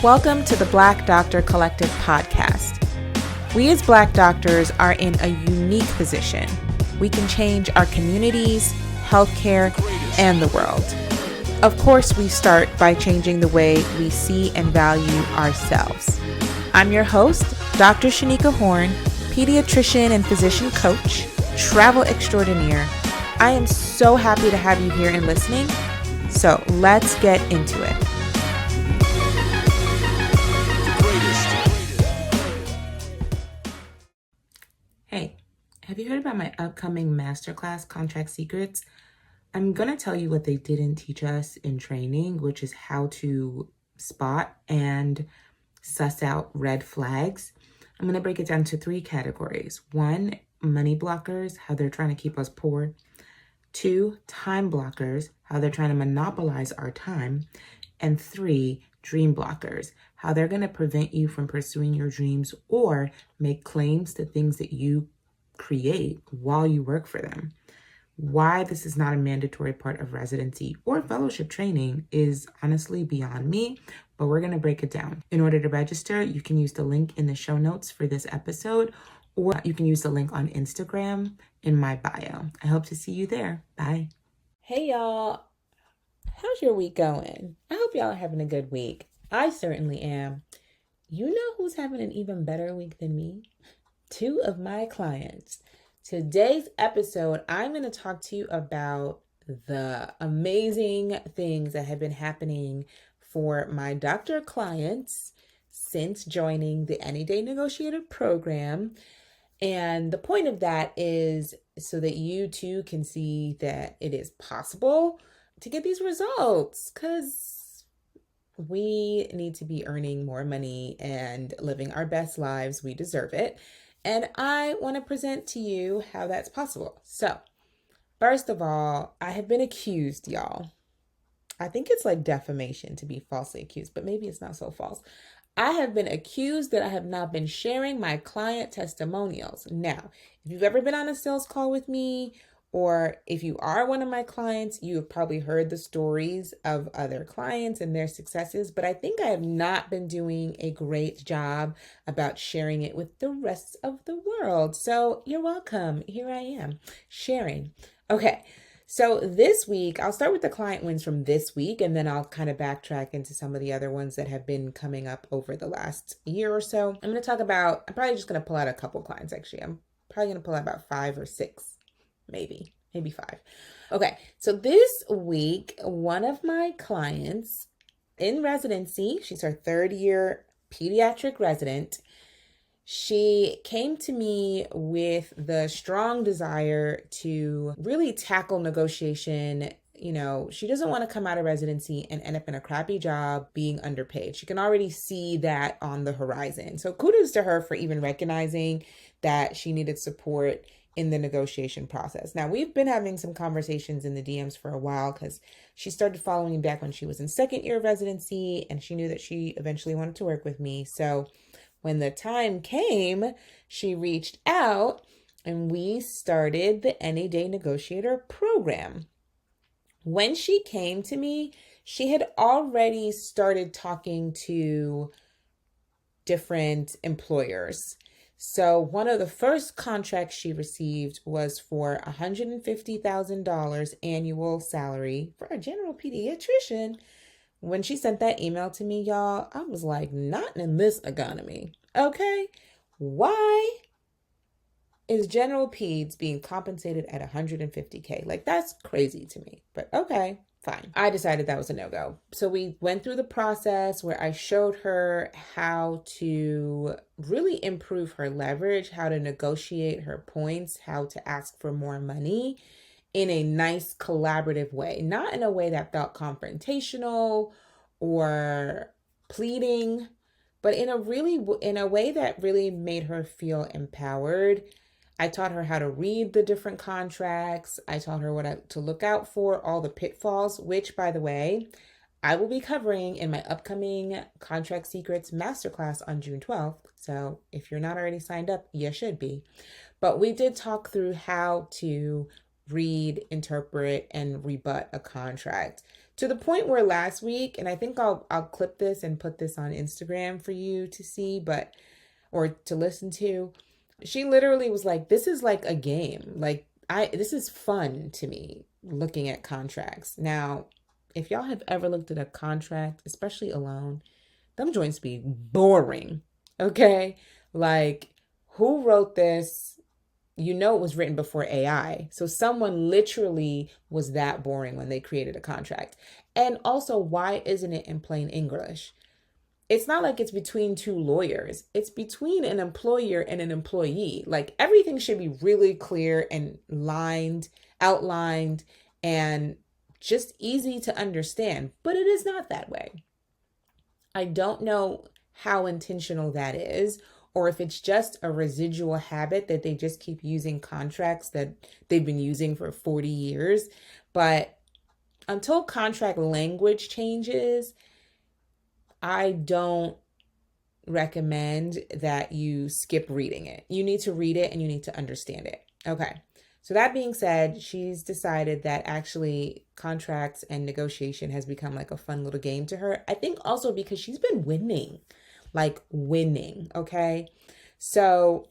Welcome to the Black Doctor Collective podcast. We as Black doctors are in a unique position. We can change our communities, healthcare, and the world. Of course, we start by changing the way we see and value ourselves. I'm your host, Dr. Shanika Horn, pediatrician and physician coach, travel extraordinaire. I am so happy to have you here and listening. So let's get into it. Hey, have you heard about my upcoming Masterclass Contract Secrets? I'm going to tell you what they didn't teach us in training, which is how to spot and suss out red flags. I'm going to break it down to 3 categories. 1, money blockers, how they're trying to keep us poor. 2, time blockers, how they're trying to monopolize our time. And 3, dream blockers, how they're going to prevent you from pursuing your dreams or make claims to things that you create while you work for them. Why this is not a mandatory part of residency or fellowship training is honestly beyond me, but we're going to break it down. In order to register, you can use the link in the show notes for this episode, or you can use the link on Instagram in my bio. I hope to see you there. Bye. Hey y'all, how's your week going? I hope y'all are having a good week. I certainly am. You know who's having an even better week than me? 2 of my clients. Today's episode, I'm going to talk to you about the amazing things that have been happening for my doctor clients since joining the Any Day Negotiator Program. And the point of that is so that you too can see that it is possible to get these results, because we need to be earning more money and living our best lives. We deserve it. And I want to present to you how that's possible. So, first of all, I have been accused, y'all. I think it's like defamation to be falsely accused, but maybe it's not so false. I have been accused that I have not been sharing my client testimonials. Now, if you've ever been on a sales call with me, or if you are one of my clients, you have probably heard the stories of other clients and their successes, but I think I have not been doing a great job about sharing it with the rest of the world. So you're welcome. Here I am sharing. Okay. So this week, I'll start with the client wins from this week, and then I'll kind of backtrack into some of the other ones that have been coming up over the last year or so. I'm going to talk about, I'm probably just going to pull out a couple clients actually. I'm probably going to pull out about 5 or 6. Maybe 5. Okay, so this week, one of my clients in residency, she's her 3rd year pediatric resident. She came to me with the strong desire to really tackle negotiation. You know, she doesn't want to come out of residency and end up in a crappy job being underpaid. She can already see that on the horizon. So kudos to her for even recognizing that she needed support in the negotiation process. Now, we've been having some conversations in the DMs for a while because she started following me back when she was in 2nd year of residency, and she knew that she eventually wanted to work with me. So when the time came, she reached out and we started the Any Day Negotiator Program. When she came to me, she had already started talking to different employers. So one of the first contracts she received was for $150,000 annual salary for a general pediatrician. When she sent that email to me, y'all, I was like, not in this economy. Okay, why is general peds being compensated at $150K? Like, that's crazy to me, but okay. Fine. I decided that was a no-go. So we went through the process where I showed her how to really improve her leverage, how to negotiate her points, how to ask for more money in a nice collaborative way, not in a way that felt confrontational or pleading, but in a way that really made her feel empowered. I taught her how to read the different contracts. I taught her what to look out for, all the pitfalls, which, by the way, I will be covering in my upcoming Contract Secrets Masterclass on June 12th. So if you're not already signed up, you should be. But we did talk through how to read, interpret, and rebut a contract To the point where last week, and I think I'll clip this and put this on Instagram for you to see, or to listen to. She literally was like, this is like a game. Like, this is fun to me looking at contracts. Now, if y'all have ever looked at a contract, especially alone, them joints be boring. Okay? Like, who wrote this? You know it was written before AI. So someone literally was that boring when they created a contract. And also, why isn't it in plain English? It's not like it's between two lawyers. It's between an employer and an employee. Like, everything should be really clear and outlined, and just easy to understand. But it is not that way. I don't know how intentional that is, or if it's just a residual habit that they just keep using contracts that they've been using for 40 years. But until contract language changes, I don't recommend that you skip reading it. You need to read it and you need to understand it. Okay. So that being said, she's decided that actually contracts and negotiation has become like a fun little game to her. I think also because she's been winning. Okay? So,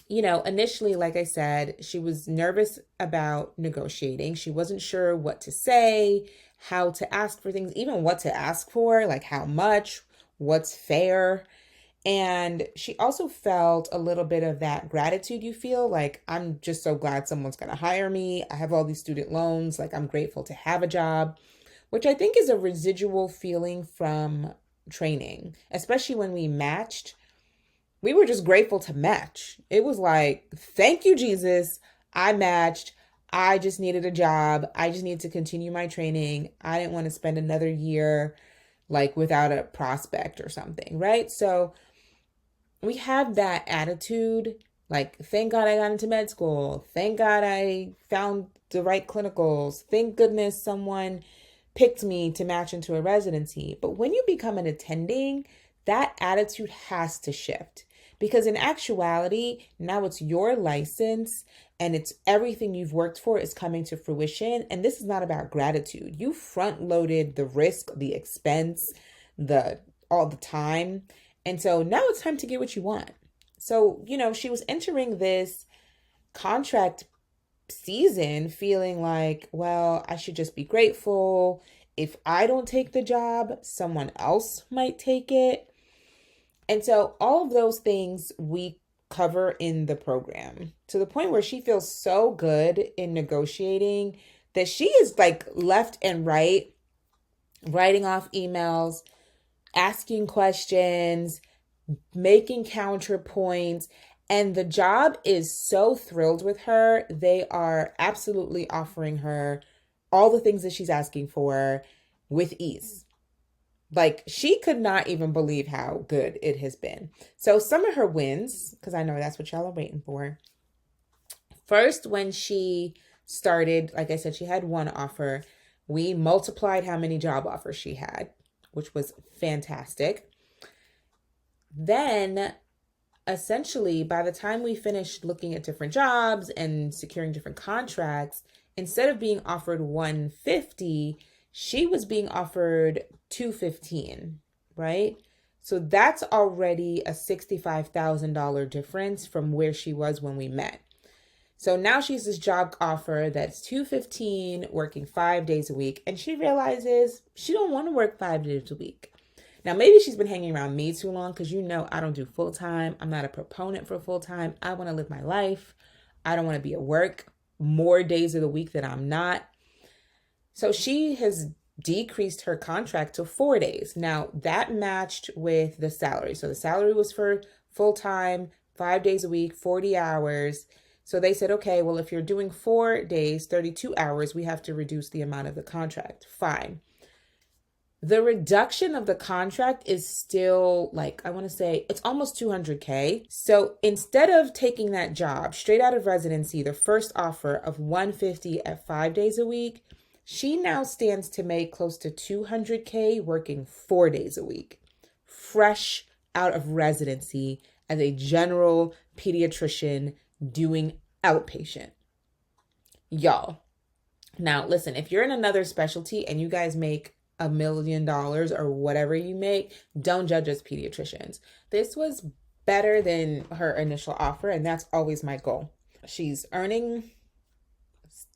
initially, like I said, she was nervous about negotiating. She wasn't sure what to say, how to ask for things, even what to ask for, like how much, what's fair. And she also felt a little bit of that gratitude you feel, like, I'm just so glad someone's going to hire me. I have all these student loans. Like, I'm grateful to have a job, which I think is a residual feeling from training, especially when we matched. We were just grateful to match. It was like, thank you, Jesus. I matched. I just needed a job. I just need to continue my training. I didn't want to spend another year like without a prospect or something, right? So we have that attitude, like, thank God I got into med school. Thank God I found the right clinicals. Thank goodness someone picked me to match into a residency. But when you become an attending, that attitude has to shift, because in actuality, now it's your license and it's everything you've worked for is coming to fruition. And this is not about gratitude. You front loaded the risk, the expense, all the time. And so now it's time to get what you want. So, she was entering this contract season feeling like, well, I should just be grateful. If I don't take the job, someone else might take it. And so all of those things we cover in the program, to the point where she feels so good in negotiating that she is like left and right, writing off emails, asking questions, making counterpoints. And the job is so thrilled with her. They are absolutely offering her all the things that she's asking for with ease. Like, she could not even believe how good it has been. So some of her wins, because I know that's what y'all are waiting for. First, when she started, like I said, she had one offer. We multiplied how many job offers she had, which was fantastic. Then, essentially, by the time we finished looking at different jobs and securing different contracts, instead of being offered $150, she was being offered $215, right? So that's already a $65,000 difference from where she was when we met. So now she's this job offer that's $215, working 5 days a week, and she realizes she don't want to work 5 days a week. Now, maybe she's been hanging around me too long, because I don't do full-time. I'm not a proponent for full-time. I want to live my life. I don't want to be at work more days of the week that I'm not. So she has decreased her contract to 4 days. Now, that matched with the salary. So the salary was for full-time, 5 days a week, 40 hours. So they said, okay, well, if you're doing 4 days, 32 hours, we have to reduce the amount of the contract. Fine. The reduction of the contract is still, like, I want to say it's almost $200K. So instead of taking that job straight out of residency, the first offer of $150 at 5 days a week, she now stands to make close to $200K working 4 days a week, fresh out of residency as a general pediatrician doing outpatient. Y'all, Now, listen, if you're in another specialty and you guys make $1 million or whatever you make, don't judge us pediatricians. This was better than her initial offer, and that's always my goal. She's earning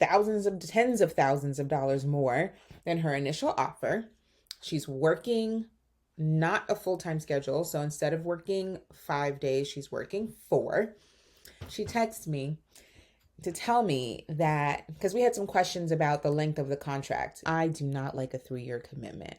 tens of thousands of dollars more than her initial offer. She's working not a full-time schedule. So instead of working 5 days, she's working 4. She texted me to tell me that, because we had some questions about the length of the contract. I do not like a 3-year commitment.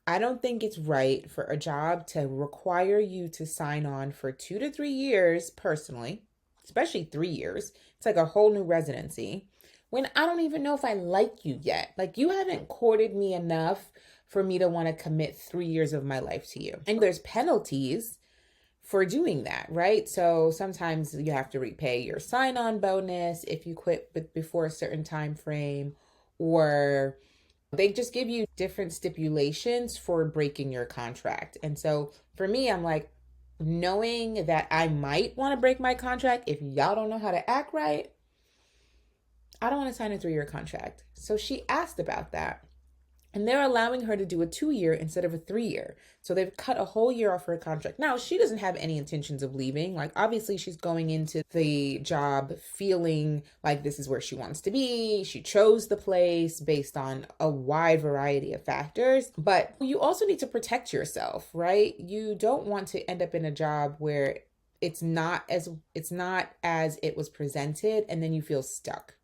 I don't think it's right for a job to require you to sign on for 2 to 3 years personally, especially 3 years. It's like a whole new residency when I don't even know if I like you yet. Like, you haven't courted me enough for me to want to commit 3 years of my life to you. And there's penalties for doing that, right? So sometimes you have to repay your sign-on bonus if you quit before a certain time frame, or they just give you different stipulations for breaking your contract. And so for me, I'm like, knowing that I might want to break my contract if y'all don't know how to act right, I don't want to sign a 3-year contract. So she asked about that. And they're allowing her to do a 2-year instead of a 3-year. So they've cut a whole year off her contract. Now, she doesn't have any intentions of leaving. Like, obviously, she's going into the job feeling like this is where she wants to be. She chose the place based on a wide variety of factors. But you also need to protect yourself, right? You don't want to end up in a job where it's not as it was presented, and then you feel stuck.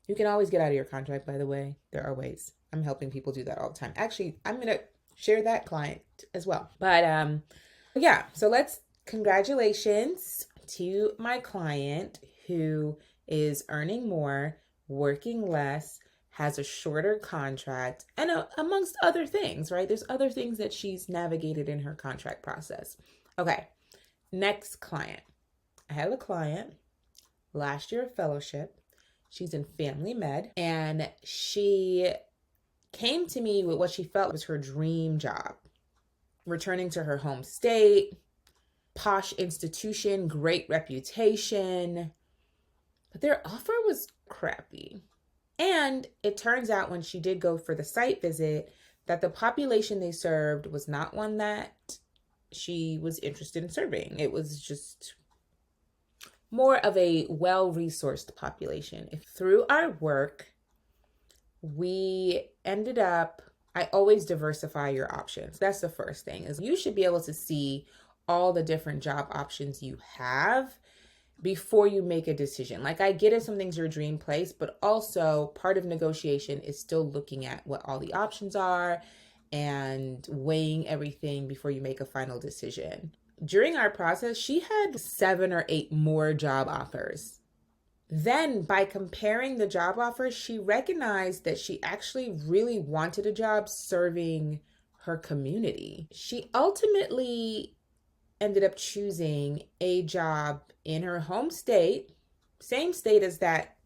You can always get out of your contract, by the way. There are ways. I'm helping people do that all the time. Actually, I'm going to share that client as well. But yeah, so congratulations to my client who is earning more, working less, has a shorter contract, and amongst other things, right? There's other things that she's navigated in her contract process. Okay, next client. I have a client, last year of fellowship. She's in family med, and she came to me with what she felt was her dream job. Returning to her home state, posh institution, great reputation, but their offer was crappy. And it turns out when she did go for the site visit that the population they served was not one that she was interested in serving. It was just more of a well-resourced population. If through our work, we ended up, I always diversify your options. That's the first thing, is you should be able to see all the different job options you have before you make a decision. Like, I get it, something's your dream place, but also part of negotiation is still looking at what all the options are and weighing everything before you make a final decision. During our process, she had 7 or 8 more job offers. Then, by comparing the job offers, she recognized that she actually really wanted a job serving her community. She ultimately ended up choosing a job in her home state, same state as that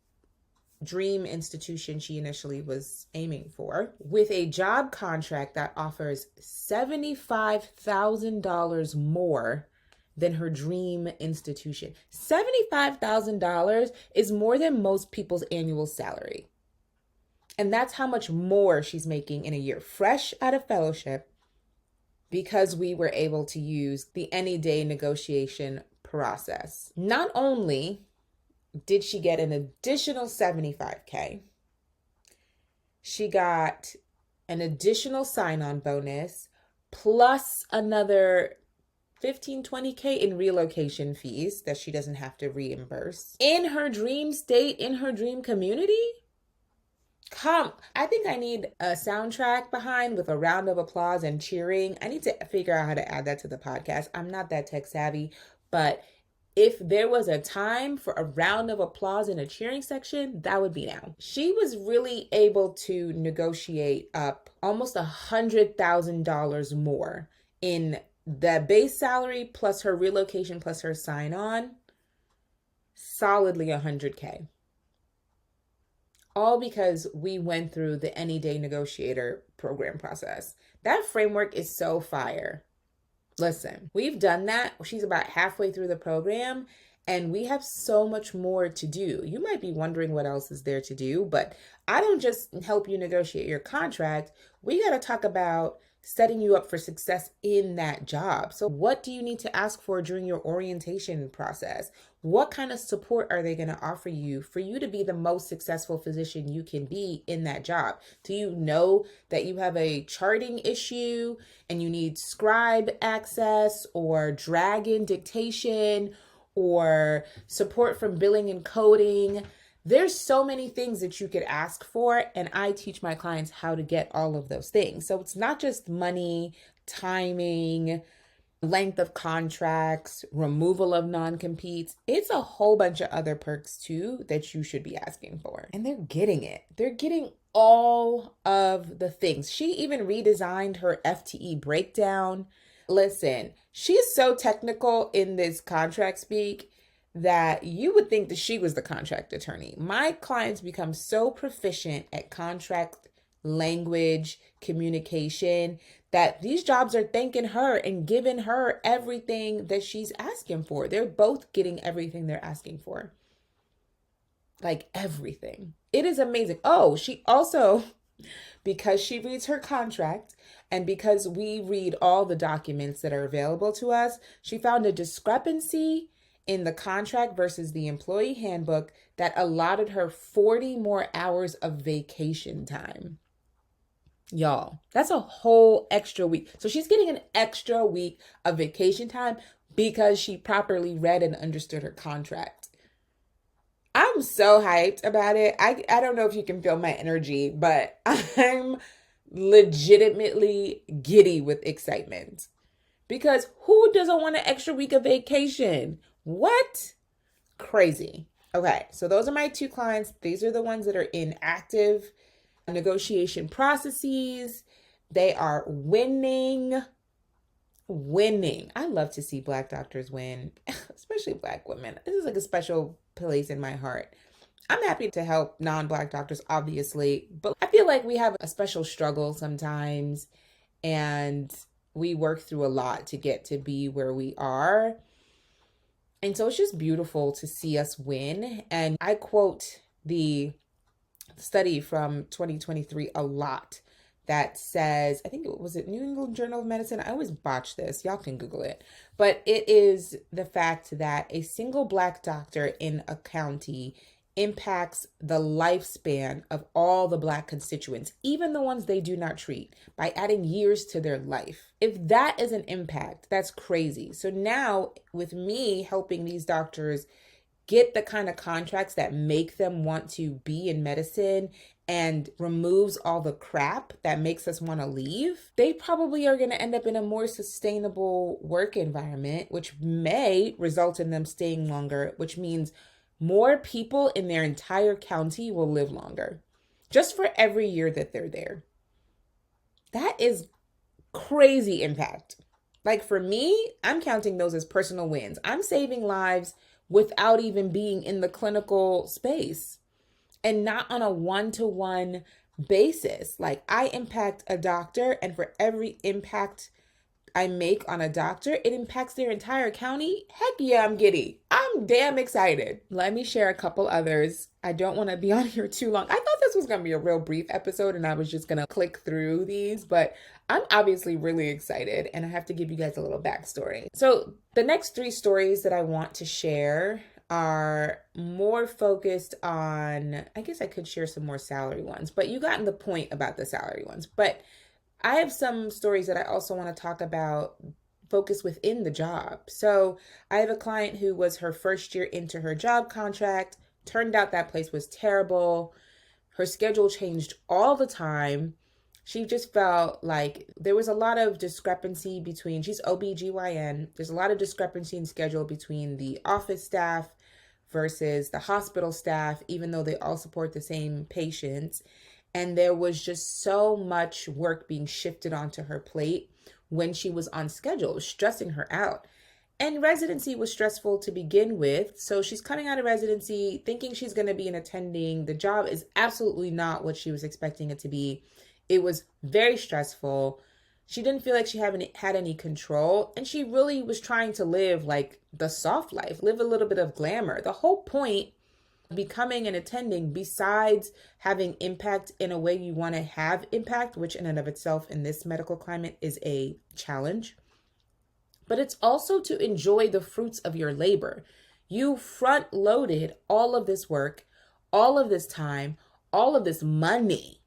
dream institution she initially was aiming for, with a job contract that offers $75,000 more than her dream institution. $75,000 is more than most people's annual salary. And that's how much more she's making in a year, fresh out of fellowship, because we were able to use the Any Day negotiation process. Not only did she get an additional $75K, she got an additional sign-on bonus plus another $15-20K in relocation fees that she doesn't have to reimburse in her dream state, in her dream community. I think I need a soundtrack behind with a round of applause and cheering. I need to figure out how to add that to the podcast. I'm not that tech savvy, but if there was a time for a round of applause in a cheering section, that would be now. She was really able to negotiate up almost $100,000 more in the base salary plus her relocation plus her sign-on, solidly $100K. All because we went through the Any Day Negotiator Program process. That framework is so fire. Listen, we've done that. She's about halfway through the program, and we have so much more to do. You might be wondering what else is there to do, but I don't just help you negotiate your contract. We got to talk about setting you up for success in that job. So, what do you need to ask for during your orientation process? What kind of support are they going to offer you for you to be the most successful physician you can be in that job? Do you know that you have a charting issue and you need scribe access or dragon dictation or support from billing and coding? There's so many things that you could ask for, and I teach my clients how to get all of those things. So it's not just money, timing, length of contracts, removal of non-competes. It's a whole bunch of other perks too that you should be asking for. And they're getting it. They're getting all of the things. She even redesigned her FTE breakdown. Listen, she's so technical in this contract speak that you would think that she was the contract attorney. My clients become so proficient at contract language, communication, that these jobs are thanking her and giving her everything that she's asking for. They're both getting everything they're asking for. Like everything. It is amazing. Oh, she also, because she reads her contract and because we read all the documents that are available to us, she found a discrepancy in the contract versus the employee handbook that allotted her 40 more hours of vacation time. Y'all, that's a whole extra week. So she's getting an extra week of vacation time because she properly read and understood her contract. I'm so hyped about it. I don't know if you can feel my energy, but I'm legitimately giddy with excitement. Because who doesn't want an extra week of vacation? What? Crazy. Okay, so those are my two clients. These are the ones that are in active negotiation processes. They are winning. I love to see Black doctors win, especially Black women. This is like a special place in my heart. I'm happy to help non-Black doctors, obviously, but I feel like we have a special struggle sometimes, and we work through a lot to get to be where we are. And so it's just beautiful to see us win. And I quote the study from 2023 a lot that says, I think it was New England Journal of Medicine. I always botch this. Y'all can Google it. But it is the fact that a single Black doctor in a county impacts the lifespan of all the Black constituents, even the ones they do not treat, by adding years to their life. If that is an impact, that's crazy. So now with me helping these doctors get the kind of contracts that make them want to be in medicine and removes all the crap that makes us want to leave, they probably are going to end up in a more sustainable work environment, which may result in them staying longer, which means more people in their entire county will live longer just for every year that they're there. That is crazy impact. Like for me, I'm counting those as personal wins. I'm saving lives without even being in the clinical space and not on a one-to-one basis. Like I impact a doctor, and for every impact I make on a doctor, it impacts their entire county. Heck yeah, I'm giddy. I'm damn excited. Let me share a couple others. I don't want to be on here too long. I thought this was going to be a real brief episode and I was just going to click through these, but I'm obviously really excited and I have to give you guys a little backstory. So the next three stories that I want to share are more focused on, I guess I could share some more salary ones, but you gotten the point about the salary ones. But I have some stories that I also want to talk about focus within the job. So I have a client who was her first year into her job contract. Turned out that place was terrible. Her schedule changed all the time. She just felt like there was a lot of discrepancy between, she's OBGYN. There's a lot of discrepancy in schedule between the office staff versus the hospital staff, even though they all support the same patients. And there was just so much work being shifted onto her plate when she was on schedule. It was stressing her out. And residency was stressful to begin with. So she's coming out of residency thinking she's going to be an attending. The job is absolutely not what she was expecting it to be. It was very stressful. She didn't feel like she had any control, and she really was trying to live like the soft life, live a little bit of glamour. The whole point becoming and attending, besides having impact in a way you want to have impact, which in and of itself in this medical climate is a challenge, but it's also to enjoy the fruits of your labor. You front loaded all of this work, all of this time, all of this money.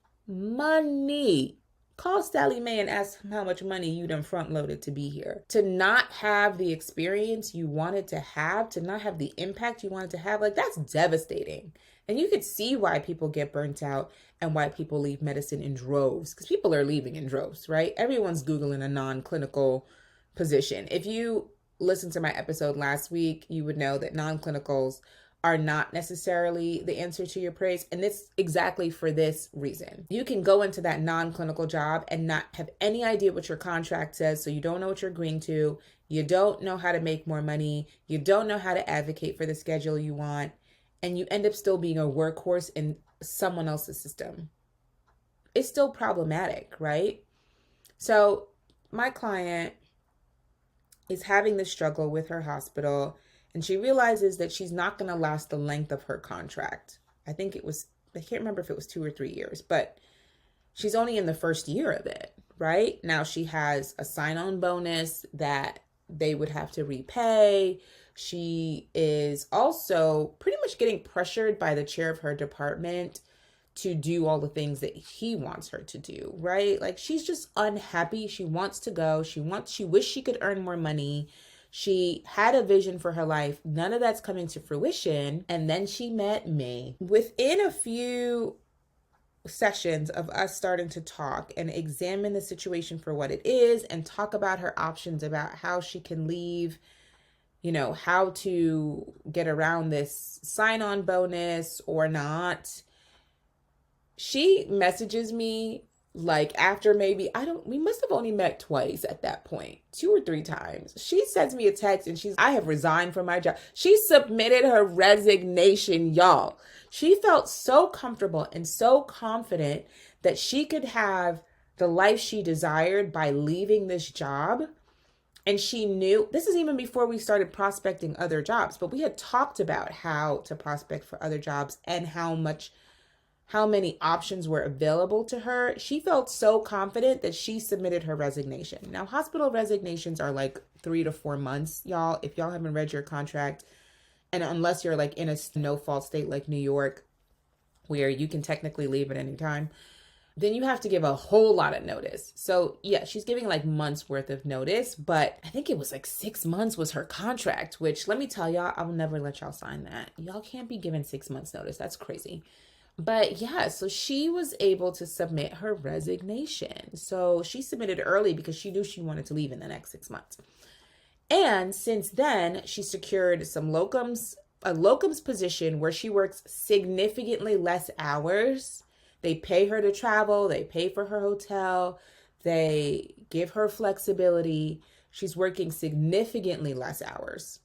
Call Sally Mae and ask him how much money you done front loaded to be here. To not have the experience you wanted to have, to not have the impact you wanted to have, like that's devastating. And you could see why people get burnt out and why people leave medicine in droves, because people are leaving in droves, right? Everyone's Googling a non-clinical position. If you listened to my episode last week, you would know that non-clinicals are not necessarily the answer to your praise. And it's exactly for this reason. You can go into that non-clinical job and not have any idea what your contract says. So you don't know what you're agreeing to. You don't know how to make more money. You don't know how to advocate for the schedule you want. And you end up still being a workhorse in someone else's system. It's still problematic, right? So my client is having this struggle with her hospital, and she realizes that she's not going to last the length of her contract. I can't remember if it was 2 or 3 years, but she's only in the first year of it, right? Now she has a sign-on bonus that they would have to repay. She is also pretty much getting pressured by the chair of her department to do all the things that he wants her to do, right? Like she's just unhappy. She wants to go. She wished she could earn more money. She had a vision for her life. None of that's coming to fruition. And then she met me. Within a few sessions of us starting to talk and examine the situation for what it is and talk about her options, about how she can leave, how to get around this sign-on bonus or not, she messages me like after maybe, we must have only met twice at that point, 2 or 3 times. She sends me a text and I have resigned from my job. She submitted her resignation, y'all. She felt so comfortable and so confident that she could have the life she desired by leaving this job. And she knew, this is even before we started prospecting other jobs, but we had talked about how to prospect for other jobs and how many options were available to her. She felt so confident that she submitted her resignation. Now, hospital resignations are like 3 to 4 months, y'all. If y'all haven't read your contract, and unless you're like in a no-fault state like New York, where you can technically leave at any time, then you have to give a whole lot of notice. So yeah, she's giving like months worth of notice, but I think it was like 6 months was her contract, which let me tell y'all, I will never let y'all sign that. Y'all can't be given 6 months notice. That's crazy. But yeah, so she was able to submit her resignation. So she submitted early because she knew she wanted to leave in the next 6 months. And since then, she secured a locums position where she works significantly less hours. They pay her to travel. They pay for her hotel. They give her flexibility. She's working significantly less hours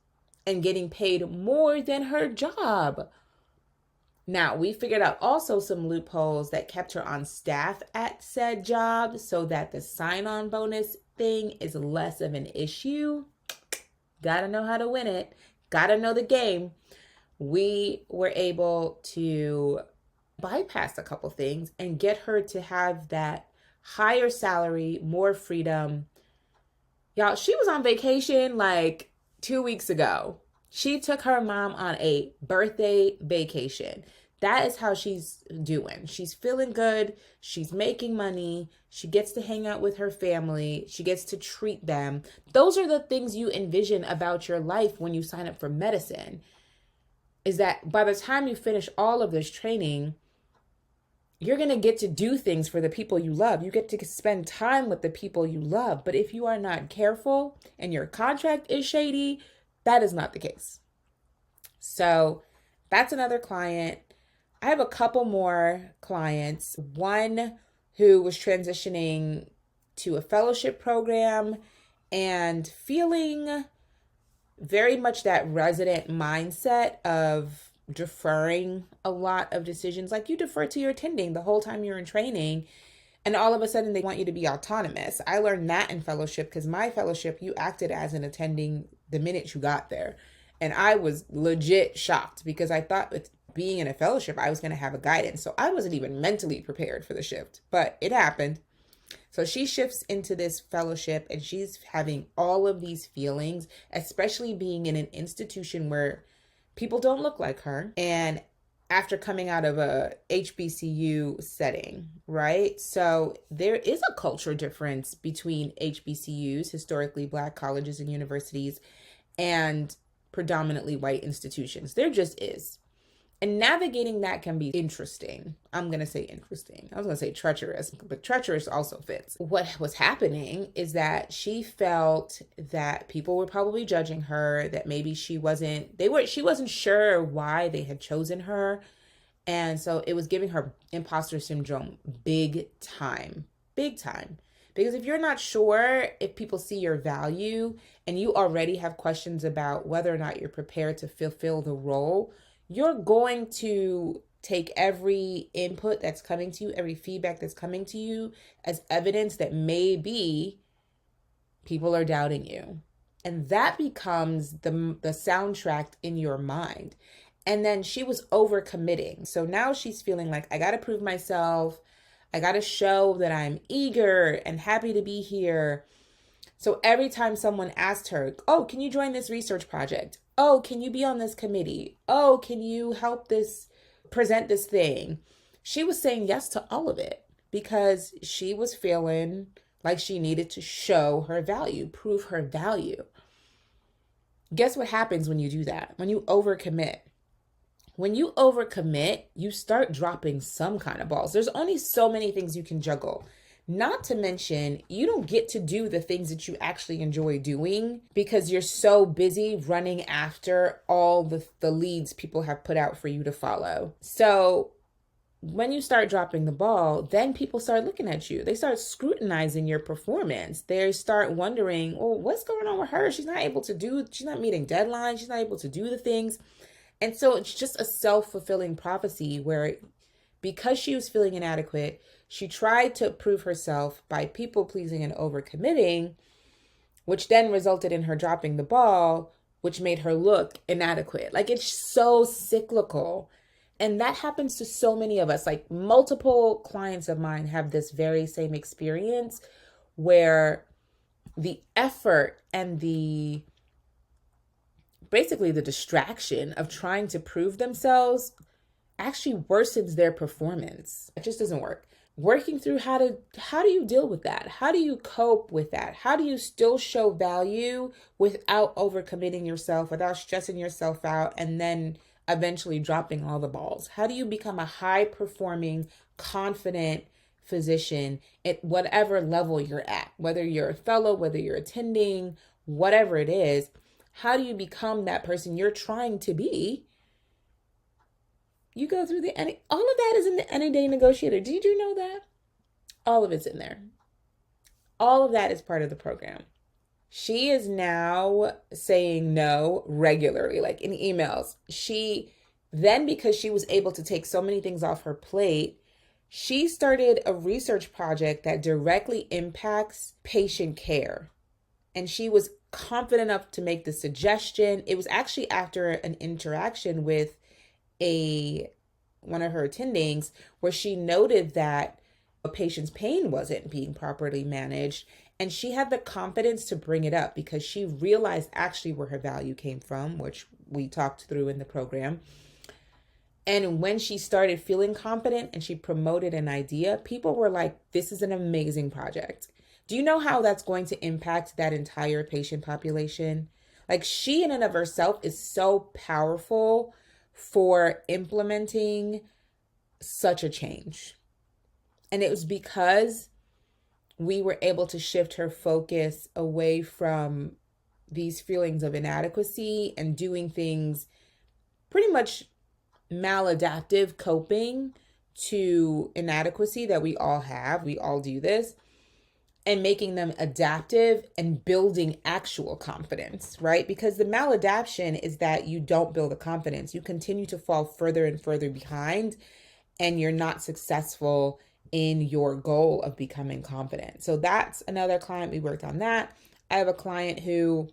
and getting paid more than her job. Now, we figured out also some loopholes that kept her on staff at said job so that the sign-on bonus thing is less of an issue. Gotta know how to win it. Gotta know the game. We were able to bypass a couple things and get her to have that higher salary, more freedom. Y'all, she was on vacation like 2 weeks ago. She took her mom on a birthday vacation. That is how she's doing. She's feeling good. She's making money. She gets to hang out with her family. She gets to treat them. Those are the things you envision about your life when you sign up for medicine, is that by the time you finish all of this training, you're going to get to do things for the people you love. You get to spend time with the people you love. But if you are not careful and your contract is shady, that is not the case. So that's another client. I have a couple more clients. One who was transitioning to a fellowship program and feeling very much that resident mindset of deferring a lot of decisions. Like you defer to your attending the whole time you're in training. And all of a sudden, they want you to be autonomous. I learned that in fellowship because my fellowship, you acted as an attending the minute you got there. And I was legit shocked because I thought with being in a fellowship, I was going to have a guidance. So I wasn't even mentally prepared for the shift, but it happened. So she shifts into this fellowship and she's having all of these feelings, especially being in an institution where people don't look like her. And after coming out of a HBCU setting, right? So there is a culture difference between HBCUs, historically Black colleges and universities, and predominantly white institutions. There just is. And navigating that can be interesting. I'm going to say interesting. I was going to say treacherous, but treacherous also fits. What was happening is that she felt that people were probably judging her, that maybe she wasn't sure why they had chosen her. And so it was giving her imposter syndrome big time. Because if you're not sure if people see your value and you already have questions about whether or not you're prepared to fulfill the role, you're going to take every input that's coming to you, every feedback that's coming to you as evidence that maybe people are doubting you. And that becomes the soundtrack in your mind. And then she was overcommitting. So now she's feeling like, I got to prove myself. I got to show that I'm eager and happy to be here. So every time someone asked her, oh, can you join this research project? Oh, can you be on this committee? Oh, can you help present this thing? She was saying yes to all of it because she was feeling like she needed to show her value, prove her value. Guess what happens when you do that? When you overcommit. When you overcommit, you start dropping some kind of balls. There's only so many things you can juggle. Not to mention, you don't get to do the things that you actually enjoy doing because you're so busy running after all the leads people have put out for you to follow. So when you start dropping the ball, then people start looking at you. They start scrutinizing your performance. They start wondering, oh, what's going on with her? She's not meeting deadlines. She's not able to do the things. And so it's just a self-fulfilling prophecy where because she was feeling inadequate, she tried to prove herself by people pleasing and overcommitting, which then resulted in her dropping the ball, which made her look inadequate. Like it's so cyclical. And that happens to so many of us. Like multiple clients of mine have this very same experience where the effort and basically the distraction of trying to prove themselves actually worsens their performance. It just doesn't work. Working through how do you deal with that? How do you cope with that? How do you still show value without overcommitting yourself, without stressing yourself out, and then eventually dropping all the balls? How do you become a high-performing, confident physician at whatever level you're at? Whether you're a fellow, whether you're attending, whatever it is, how do you become that person you're trying to be? You go through all of that is in the Any Day Negotiator. Did you know that? All of it's in there. All of that is part of the program. She is now saying no regularly, like in emails. Because she was able to take so many things off her plate, she started a research project that directly impacts patient care. And she was confident enough to make the suggestion. It was actually after an interaction with one of her attendings where she noted that a patient's pain wasn't being properly managed, and she had the confidence to bring it up because she realized actually where her value came from, which we talked through in the program. And when she started feeling confident and she promoted an idea, people were like, this is an amazing project. Do you know how that's going to impact that entire patient population? Like she in and of herself is so powerful for implementing such a change. And it was because we were able to shift her focus away from these feelings of inadequacy and doing things pretty much maladaptive coping to inadequacy that we all have. We all do this. And making them adaptive and building actual confidence, right? Because the maladaption is that you don't build a confidence. You continue to fall further and further behind and you're not successful in your goal of becoming confident. So that's another client. We worked on that. I have a client who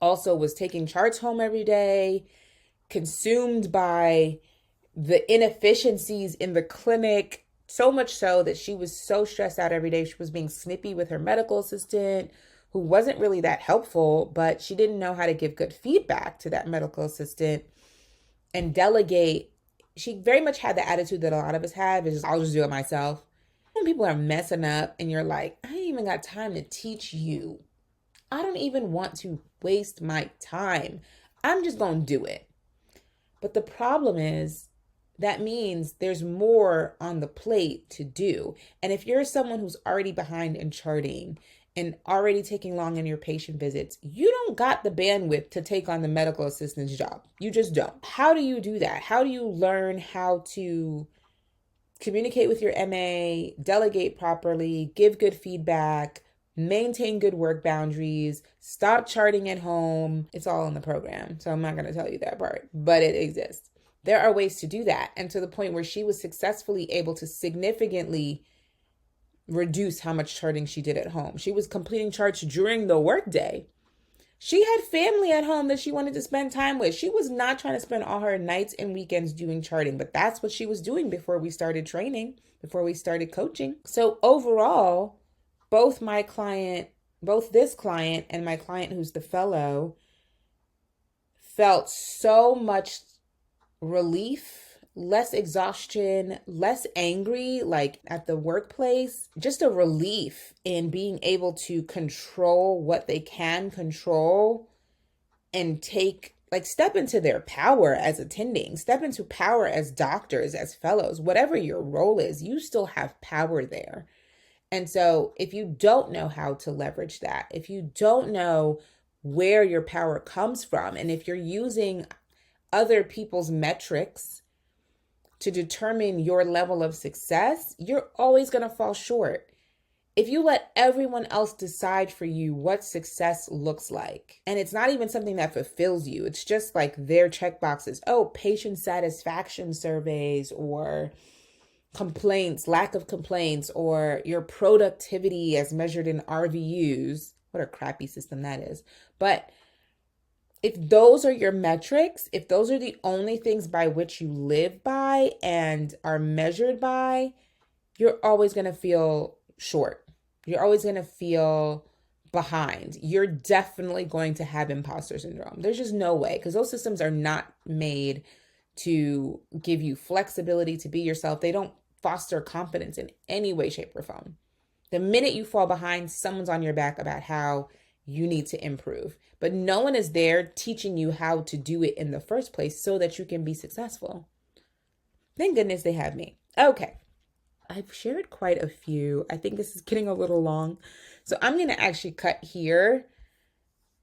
also was taking charts home every day, consumed by the inefficiencies in the clinic, so much so that she was so stressed out every day. She was being snippy with her medical assistant, who wasn't really that helpful, but she didn't know how to give good feedback to that medical assistant and delegate. She very much had the attitude that a lot of us have, is I'll just do it myself. When people are messing up and you're like, I ain't even got time to teach you. I don't even want to waste my time. I'm just going to do it. But the problem is, that means there's more on the plate to do. And if you're someone who's already behind in charting and already taking long in your patient visits, you don't got the bandwidth to take on the medical assistant's job. You just don't. How do you do that? How do you learn how to communicate with your MA, delegate properly, give good feedback, maintain good work boundaries, stop charting at home? It's all in the program. So I'm not going to tell you that part, but it exists. There are ways to do that. And to the point where she was successfully able to significantly reduce how much charting she did at home. She was completing charts during the workday. She had family at home that she wanted to spend time with. She was not trying to spend all her nights and weekends doing charting, but that's what she was doing before we started training, before we started coaching. So overall, both this client and my client who's the fellow felt so much relief, less exhaustion, less angry, like at the workplace, just a relief in being able to control what they can control and step into their power as attending, step into power as doctors, as fellows, whatever your role is, you still have power there. And so if you don't know how to leverage that, if you don't know where your power comes from, and if you're using other people's metrics to determine your level of success, you're always going to fall short. If you let everyone else decide for you what success looks like, and it's not even something that fulfills you, it's just like their checkboxes, patient satisfaction surveys, or complaints, lack of complaints, or your productivity as measured in RVUs. What a crappy system that is. But if those are your metrics, if those are the only things by which you live by and are measured by, you're always going to feel short. You're always going to feel behind. You're definitely going to have imposter syndrome. There's just no way, because those systems are not made to give you flexibility to be yourself. They don't foster confidence in any way, shape, or form. The minute you fall behind, someone's on your back about how you need to improve. But no one is there teaching you how to do it in the first place so that you can be successful. Thank goodness they have me. Okay. I've shared quite a few. I think this is getting a little long. So I'm going to actually cut here.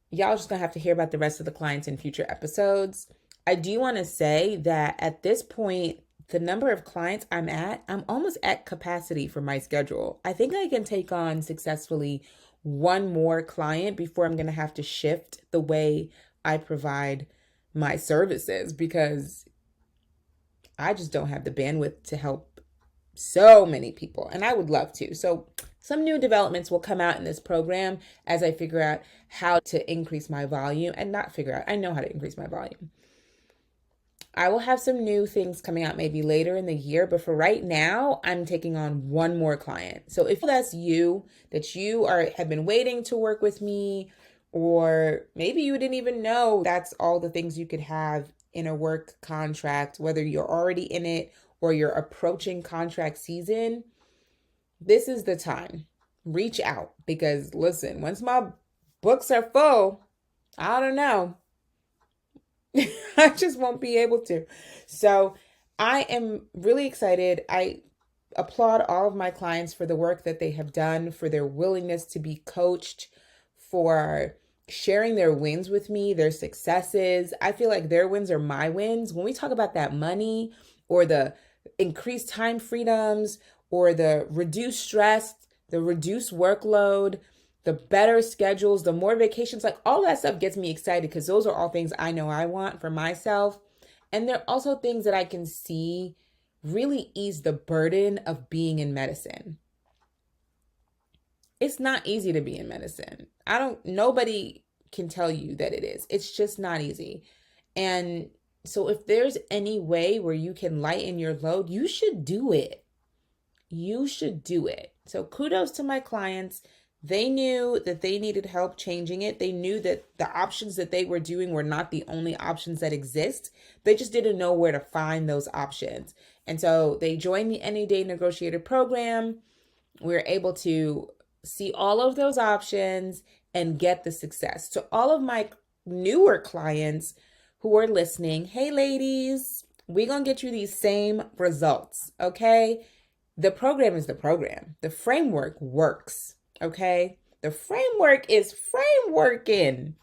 Y'all just going to have to hear about the rest of the clients in future episodes. I do want to say that at this point, the number of clients I'm almost at capacity for my schedule. I think I can take on successfully one more client before I'm going to have to shift the way I provide my services, because I just don't have the bandwidth to help so many people, and I would love to. So some new developments will come out in this program as I figure out how to increase my volume, and not figure out, I know how to increase my volume. I will have some new things coming out maybe later in the year, but for right now, I'm taking on one more client. So if that's you, that you have been waiting to work with me, or maybe you didn't even know that's all the things you could have in a work contract, whether you're already in it or you're approaching contract season, this is the time. Reach out, because listen, once my books are full, I don't know. I just won't be able to. So I am really excited. I applaud all of my clients for the work that they have done, for their willingness to be coached, for sharing their wins with me, their successes. I feel like their wins are my wins. When we talk about that money, or the increased time freedoms, or the reduced stress, the reduced workload, the better schedules, the more vacations, like all that stuff gets me excited, because those are all things I know I want for myself. And they're also things that I can see really ease the burden of being in medicine. It's not easy to be in medicine. Nobody can tell you that it is. It's just not easy. And so if there's any way where you can lighten your load, you should do it. You should do it. So kudos to my clients. They knew that they needed help changing it. They knew that the options that they were doing were not the only options that exist. They just didn't know where to find those options. And so they joined the Any Day Negotiator Program. We're able to see all of those options and get the success. To all of my newer clients who are listening, hey ladies, we're going to get you these same results, okay? The program is the program. The framework works, okay? The framework is frameworking.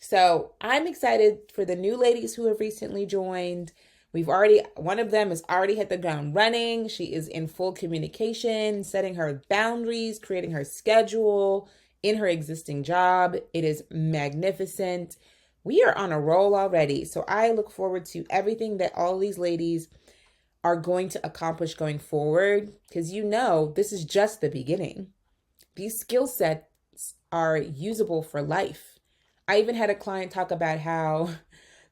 So I'm excited for the new ladies who have recently joined. One of them has already hit the ground running. She is in full communication, setting her boundaries, creating her schedule in her existing job. It is magnificent. We are on a roll already. So I look forward to everything that all these ladies are going to accomplish going forward, because this is just the beginning. These skill sets are usable for life. I even had a client talk about how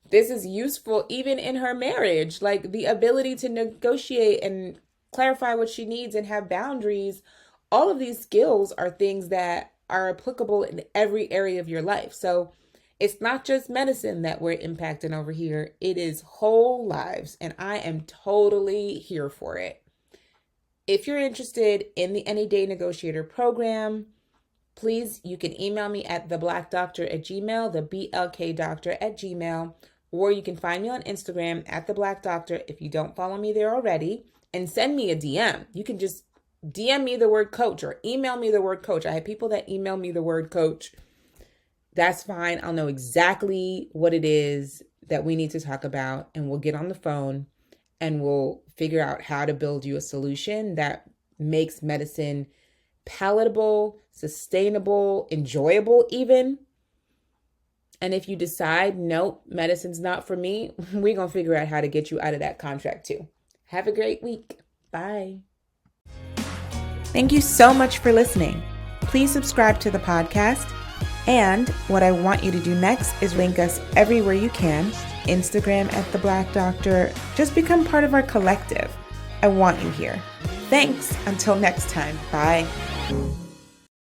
this is useful even in her marriage, like the ability to negotiate and clarify what she needs and have boundaries. All of these skills are things that are applicable in every area of your life. So it's not just medicine that we're impacting over here. It is whole lives, and I am totally here for it. If you're interested in the Any Day Negotiator Program, please, you can email me at theblackdoctor@gmail, the BLKdoctor@gmail, or you can find me on Instagram at theblackdoctor if you don't follow me there already, and send me a DM. You can just DM me the word coach or email me the word coach. I have people that email me the word coach. That's fine. I'll know exactly what it is that we need to talk about, and we'll get on the phone and we'll figure out how to build you a solution that makes medicine palatable, sustainable, enjoyable even. And if you decide, nope, medicine's not for me, we're going to figure out how to get you out of that contract too. Have a great week. Bye. Thank you so much for listening. Please subscribe to the podcast. And what I want you to do next is link us everywhere you can. Instagram at The Black Doctor. Just become part of our collective. I want you here. Thanks. Until next time. Bye.